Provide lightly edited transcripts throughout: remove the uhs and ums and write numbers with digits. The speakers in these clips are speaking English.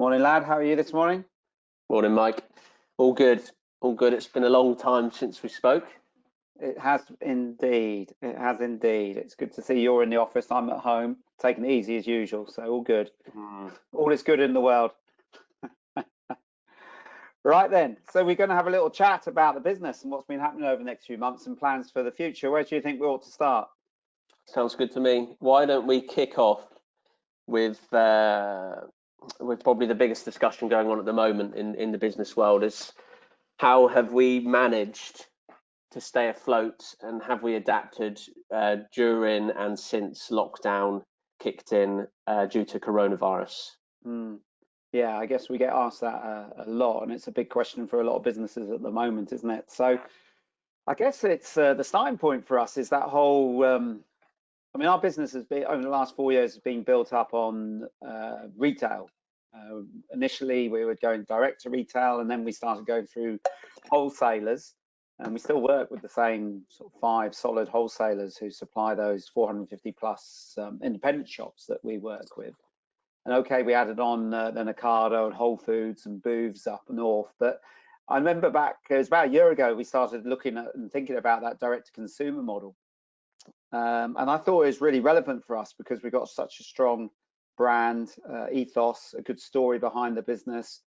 Morning, lad. How are you this morning? Morning, Mike. All good. All good. It's been a long time since we spoke. It has indeed. It has indeed. It's good to see you're in the office. I'm at home, taking it easy as usual. So all good. Mm. All is good in the world. Right then. So we're going to have a little chat about the business and what's been happening over the next few months and plans for the future. Where do you think we ought to start? Sounds good to me. Why don't we kick off with probably the biggest discussion going on at the moment in the business world is how have we managed to stay afloat and have we adapted during and since lockdown kicked in due to coronavirus? Hmm. Yeah, I guess we get asked that a lot, and it's a big question for a lot of businesses at the moment, isn't it? So I guess it's the starting point for us is that whole. I mean, our business has been over the last 4 years has been built up on retail. Initially, we were going direct to retail, and then we started going through wholesalers. And we still work with the same sort of five solid wholesalers who supply those 450 plus independent shops that we work with. And okay, we added on then Ocado and Whole Foods and Booths up north. But I remember back, it was about a year ago, we started looking at and thinking about that direct to consumer model. And I thought it was really relevant for us because we've got such a strong brand ethos, a good story behind the business,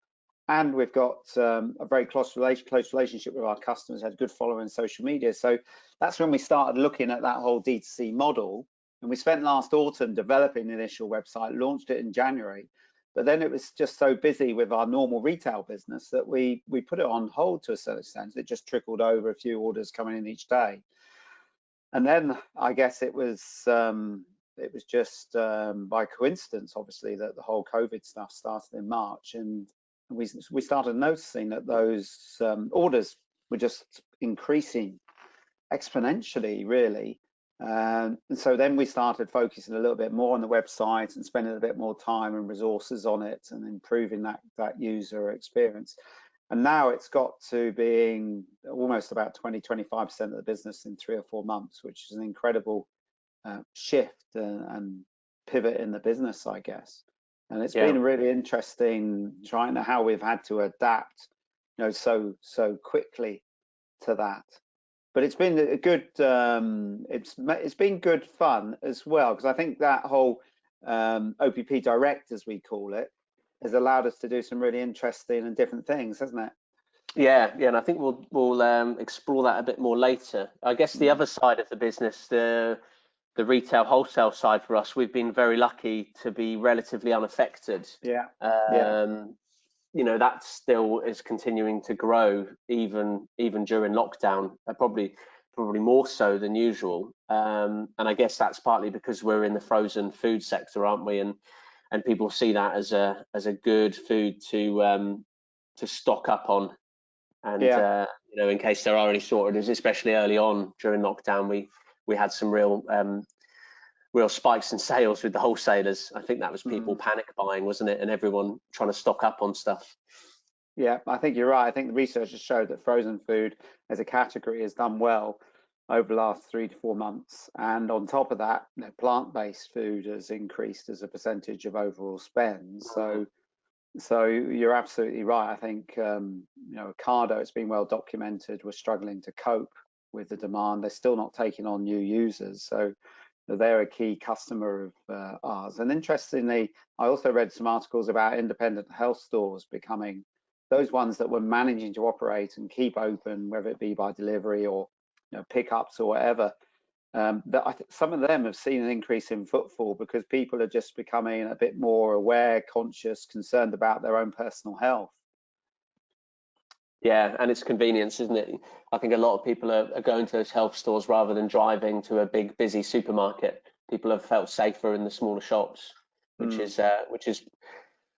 and we've got a very close relationship with our customers, had good following on social media. So that's when we started looking at that whole D2C model. And we spent last autumn developing the initial website, launched it in January. But then it was just so busy with our normal retail business that we put it on hold to a certain extent. It just trickled over, a few orders coming in each day. And then I guess it was just by coincidence, obviously, that the whole COVID stuff started in March, and we started noticing that those orders were just increasing exponentially, really. And so then we started focusing a little bit more on the website and spending a bit more time and resources on it and improving that user experience. And now it's got to being almost about 20-25% of the business in 3 or 4 months, which is an incredible shift and pivot in the business, I guess. And it's Yeah. been really interesting trying to how we've had to adapt, so quickly to that. But it's been a good, it's been good fun as well, because I think that whole OPP Direct, as we call it, has allowed us to do some really interesting and different things, hasn't it? Yeah, and I think we'll explore that a bit more later. I guess the Mm. other side of the business, the retail wholesale side for us, we've been very lucky to be relatively unaffected. Yeah, yeah, Um, that still is continuing to grow even during lockdown, probably more so than usual. And I guess that's partly because we're in the frozen food sector, aren't we? And people see that as a good food to stock up on and yeah. in case there are any shortages, especially early on during lockdown, we had some real spikes in sales with the wholesalers. I think that was people Mm. panic buying, wasn't it, and everyone trying to stock up on stuff. Yeah, I think you're right. I think the research has showed that frozen food as a category has done well over the last 3 to 4 months. And on top of that, plant-based food has increased as a percentage of overall spend. Mm. So you're absolutely right. I think Ocado, it's been well documented, we're struggling to cope with the demand. They're still not taking on new users, so they're a key customer of ours. And interestingly, I also read some articles about independent health stores becoming those ones that were managing to operate and keep open, whether it be by delivery or pickups or whatever. That I think some of them have seen an increase in footfall because people are just becoming a bit more aware, conscious, concerned about their own personal health. Yeah, and it's convenience, isn't it? I think a lot of people are going to those health stores rather than driving to a big busy supermarket. People have felt safer in the smaller shops, which Mm, is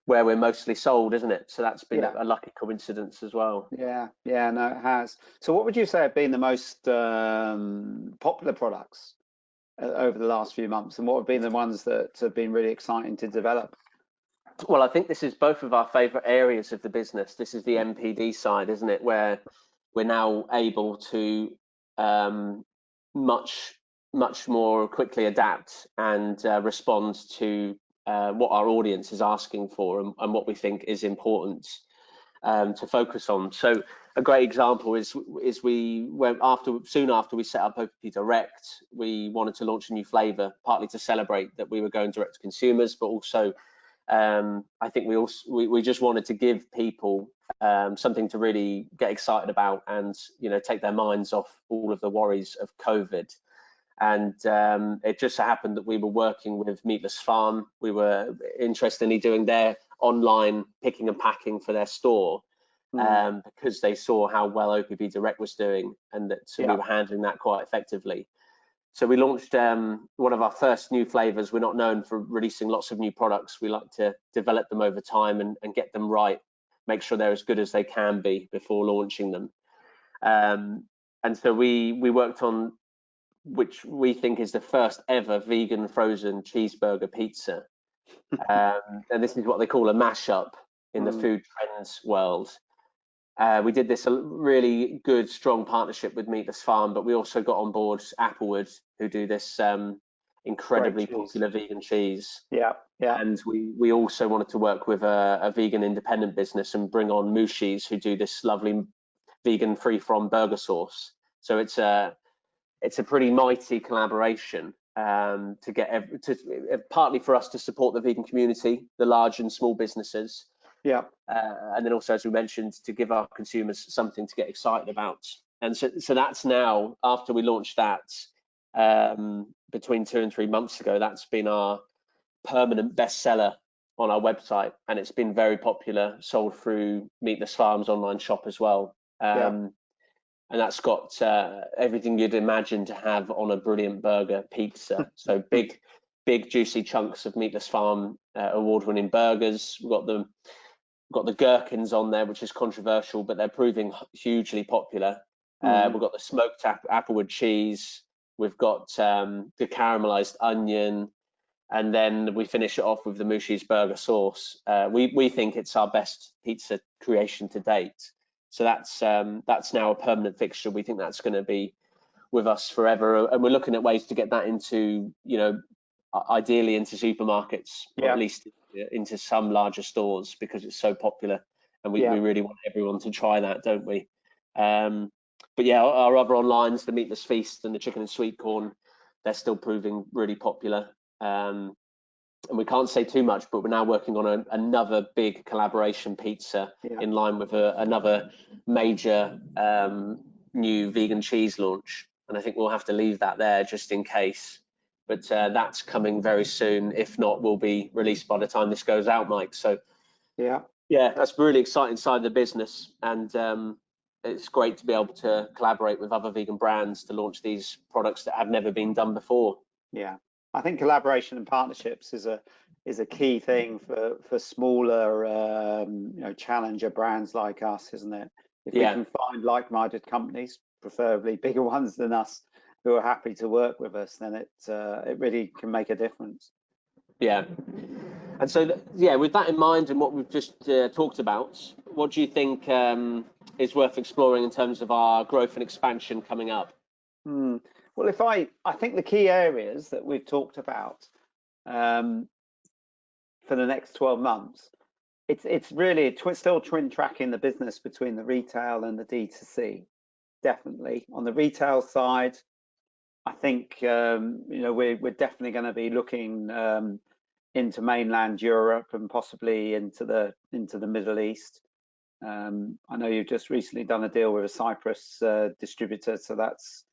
where we're mostly sold, isn't it? So that's been yeah, a lucky coincidence as well. yeah, no, it has. So, what would you say have been the most popular products over the last few months, and what have been the ones that have been really exciting to develop? Well, I think this is both of our favorite areas of the business. This is the MPD side, isn't it? Where we're now able to um, much more quickly adapt and respond to what our audience is asking for, and what we think is important to focus on. So a great example is we went soon after we set up OPP Direct, we wanted to launch a new flavour, partly to celebrate that we were going direct to consumers, but also I think we just wanted to give people something to really get excited about, and take their minds off all of the worries of COVID. And it just so happened that we were working with Meatless Farm. We were interestingly doing their online picking and packing for their store, because they saw how well OPP Direct was doing, and that we were handling that quite effectively. So we launched one of our first new flavors. We're not known for releasing lots of new products. We like to develop them over time and get them right, make sure they're as good as they can be before launching them. And so we worked on, which we think is the first ever vegan frozen cheeseburger pizza. And this is what they call a mashup in the food trends world. We did this a really good, strong partnership with Meatless Farm, but we also got on board Applewood, who do this incredibly popular vegan cheese. Yeah. And we also wanted to work with a vegan independent business and bring on Mushi's, who do this lovely vegan free-from burger sauce. So it's a pretty mighty collaboration to get partly for us to support the vegan community, the large and small businesses. Yeah. And then also, as we mentioned, to give our consumers something to get excited about. And so that's now, after we launched that between 2 and 3 months ago, that's been our permanent bestseller on our website, and it's been very popular, sold through Meatless Farm's online shop as well. And that's got everything you'd imagine to have on a brilliant burger pizza. So big juicy chunks of Meatless Farm award-winning burgers. We've got the gherkins on there, which is controversial, but they're proving hugely popular. We've got the smoked applewood cheese. We've got the caramelized onion, and then we finish it off with the Mushi's burger sauce. We think it's our best pizza creation to date. So that's now a permanent fixture. We think that's going to be with us forever, and we're looking at ways to get that into, ideally into supermarkets, or at least into some larger stores, because it's so popular, and we really want everyone to try that, don't we? But yeah, our other onlines, the Meatless Feast and the chicken and sweet corn, they're still proving really popular. And we can't say too much, but we're now working on another big collaboration pizza in line with another major new vegan cheese launch. And I think we'll have to leave that there just in case. But that's coming very soon. If not, will be released by the time this goes out, Mike. So yeah, that's really exciting side of the business. And it's great to be able to collaborate with other vegan brands to launch these products that have never been done before. Yeah, I think collaboration and partnerships is a key thing for smaller challenger brands like us, isn't it? If we can find like-minded companies, preferably bigger ones than us, who are happy to work with us, then it really can make a difference. Yeah. And so with that in mind and what we've just talked about, what do you think is worth exploring in terms of our growth and expansion coming up? Well, I think the key areas that we've talked about for the next 12 months, it's really still twin tracking the business between the retail and the D2C. Definitely on the retail side, I think we're definitely going to be looking into mainland Europe and possibly into the Middle East. I know you've just recently done a deal with a Cyprus distributor, so that's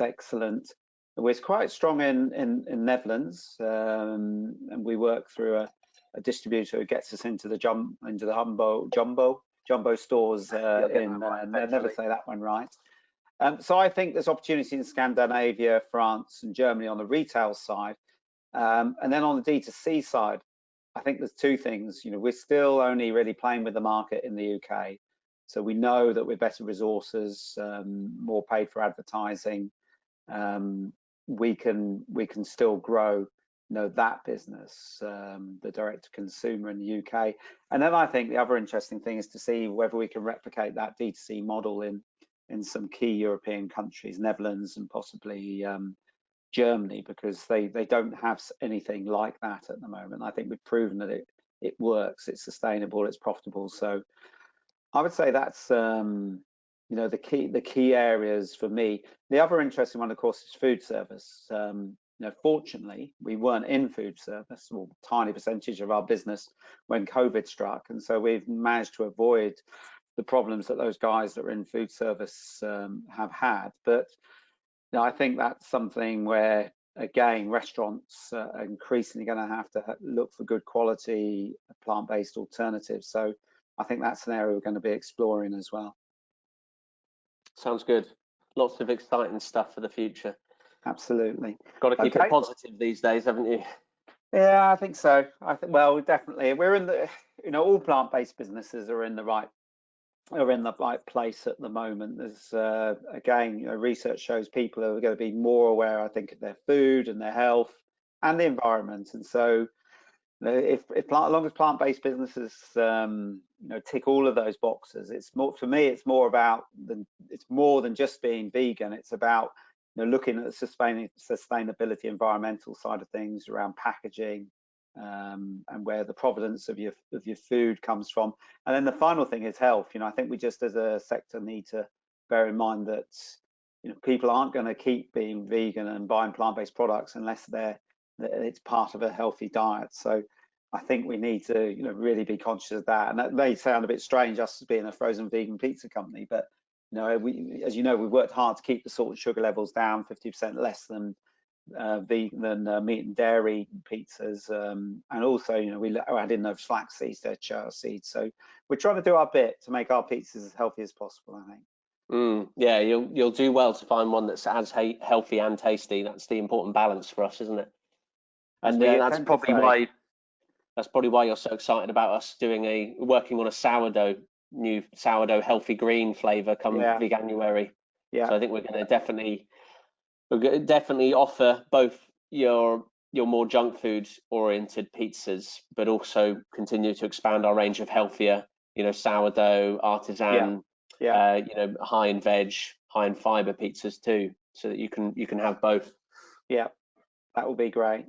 excellent. We're quite strong in Netherlands, and we work through a distributor who gets us into the jumbo stores in never say that one right. So I think there's opportunity in Scandinavia, France, and Germany on the retail side, and then on the D2C side, I think there's two things. We're still only really playing with the market in the UK, so we know that with better resources, more paid for advertising, we can still grow that business, the direct to consumer in the UK. And then I think the other interesting thing is to see whether we can replicate that D2C model in some key European countries, Netherlands and possibly Germany, because they don't have anything like that at the moment. I think we've proven that it works, it's sustainable, it's profitable. So I would say that's the key areas for me. The other interesting one, of course, is food service. Fortunately, we weren't in food service, well, tiny percentage of our business when COVID struck, and so we've managed to avoid the problems that those guys that are in food service have had. But I think that's something where, again, restaurants are increasingly going to have to look for good quality plant-based alternatives. So I think that's an area we're going to be exploring as well. Sounds good. Lots of exciting stuff for the future. Absolutely. Got to keep it positive these days, haven't you? Yeah, I think so. Well, definitely. We're in the, all plant-based businesses are in the right place at the moment. There's again, research shows people are going to be more aware, I think, of their food and their health and the environment. And so, if as long as plant-based businesses, tick all of those boxes, it's more, for me, it's more than just being vegan. It's about looking at the sustainability, environmental side of things around packaging, and where the provenance of your food comes from. And then the final thing is health. I think we just as a sector need to bear in mind that people aren't going to keep being vegan and buying plant-based products unless it's part of a healthy diet. So I think we need to really be conscious of that. And that may sound a bit strange, us being a frozen vegan pizza company, but as you know, we've worked hard to keep the salt and sugar levels down 50% less than vegan meat and dairy pizzas, and also we add in those flax seeds, their chia seeds. So we're trying to do our bit to make our pizzas as healthy as possible, I think. Yeah, you'll do well to find one that's as healthy and tasty. That's the important balance for us, isn't it? And that's probably why you're so excited about us working on a new sourdough healthy green flavour come Veganuary. Yeah. So I think we're going to definitely offer both your more junk food oriented pizzas, but also continue to expand our range of healthier, sourdough, artisan, high in veg, high in fiber pizzas too, so that you can have both. Yeah, that would be great.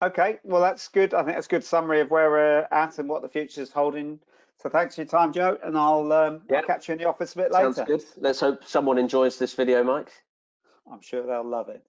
Okay, well, that's good. I think that's a good summary of where we're at and what the future is holding. So thanks for your time, Joe, and I'll catch you in the office a bit later. Sounds good. Let's hope someone enjoys this video, Mike. I'm sure they'll love it.